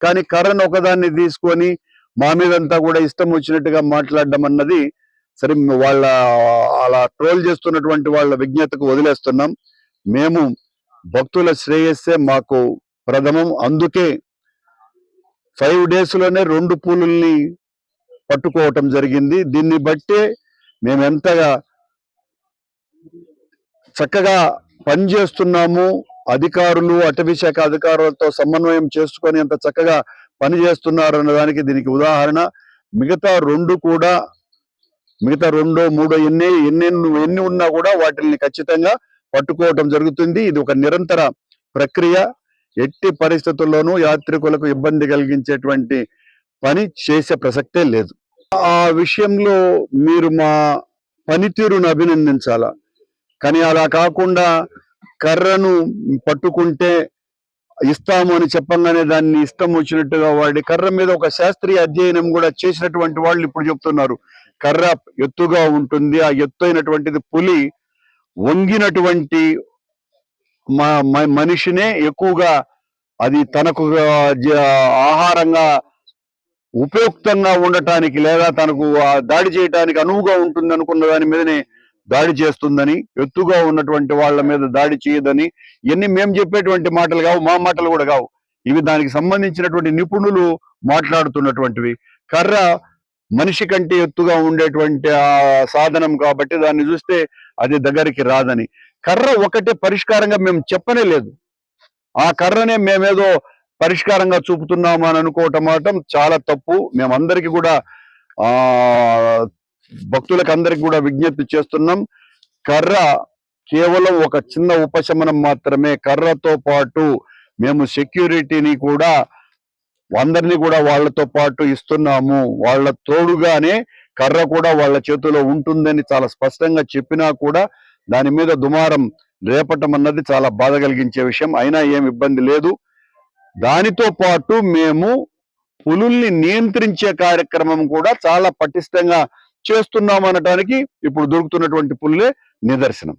కానీ కర్రను ఒకదాన్ని తీసుకొని మా మీదంతా కూడా ఇష్టం వచ్చినట్టుగా మాట్లాడడం అన్నది సరే వాళ్ళ అలా ట్రోల్ చేస్తున్నటువంటి వాళ్ళ విజ్ఞతకు వదిలేస్తున్నాం. మేము భక్తుల శ్రేయస్సే మాకు ప్రథమం. అందుకే 5 days లోనే 2 పులుల్ని పట్టుకోవటం జరిగింది. దీన్ని బట్టే మేము ఎంతగా చక్కగా పనిచేస్తున్నాము, అధికారులు అటవీ శాఖ అధికారులతో సమన్వయం చేసుకొని ఎంత చక్కగా పనిచేస్తున్నారు అన్న దానికి దీనికి ఉదాహరణ. మిగతా 2 కూడా, మిగతా 2, 3 ఎన్ని ఉన్నా కూడా వాటిని ఖచ్చితంగా పట్టుకోవటం జరుగుతుంది. ఇది ఒక నిరంతర ప్రక్రియ. ఎట్టి పరిస్థితుల్లోనూ యాత్రికులకు ఇబ్బంది కలిగించేటువంటి పని చేసే ప్రసక్తే లేదు. ఆ విషయంలో మీరు మా పనితీరును అభినందించాలా, కానీ అలా కాకుండా కర్రను పట్టుకుంటే ఇస్తాము అని చెప్పంగానే దాన్ని ఇష్టం వచ్చినట్టుగా వాడి కర్ర మీద ఒక శాస్త్రీయ అధ్యయనం కూడా చేసినటువంటి వాళ్ళు ఇప్పుడు చెప్తున్నారు కర్ర ఎత్తుగా ఉంటుంది. ఆ ఎత్తు అయినటువంటిది పులి వంగినటువంటి మనిషినే ఎక్కువగా అది తనకు ఆహారంగా ఉపయుక్తంగా ఉండటానికి లేదా తనకు దాడి చేయడానికి అనువుగా ఉంటుంది అనుకున్న దాని మీదనే దాడి చేస్తుందని, ఎత్తుగా ఉన్నటువంటి వాళ్ళ మీద దాడి చేయదని, ఇవన్నీ మేము చెప్పేటువంటి మాటలు కావు, మా మాటలు కూడా కావు. ఇవి దానికి సంబంధించినటువంటి నిపుణులు మాట్లాడుతున్నటువంటివి. కర్ర మనిషి కంటే ఎత్తుగా ఉండేటువంటి ఆ సాధనం కాబట్టి దాన్ని చూస్తే అది దగ్గరికి రాదని. కర్ర ఒకటే పరిష్కారంగా మేము చెప్పనే లేదు. ఆ కర్రనే మేమేదో పరిష్కారంగా చూపుతున్నాము అని అనుకోవటం మాత్రం చాలా తప్పు. మేమందరికీ కూడా భక్తులకు అందరికి కూడా విజ్ఞప్తి చేస్తున్నాం. కర్ర కేవలం ఒక చిన్న ఉపశమనం మాత్రమే. కర్రతో పాటు మేము సెక్యూరిటీని కూడా అందరినీ కూడా వాళ్ళతో పాటు ఇస్తున్నాము. వాళ్ళ తోడుగానే కర్ర కూడా వాళ్ళ చేతిలో ఉంటుందని చాలా స్పష్టంగా చెప్పినా కూడా దాని మీద దుమారం రేపటం అన్నది చాలా బాధ కలిగించే విషయం. అయినా ఏం ఇబ్బంది లేదు. దానితో పాటు మేము పులుల్ని నియంత్రించే కార్యక్రమం కూడా చాలా పటిష్టంగా చేస్తున్నాం అనటానికి ఇప్పుడు దొరుకుతున్నటువంటి పులులే నిదర్శనం.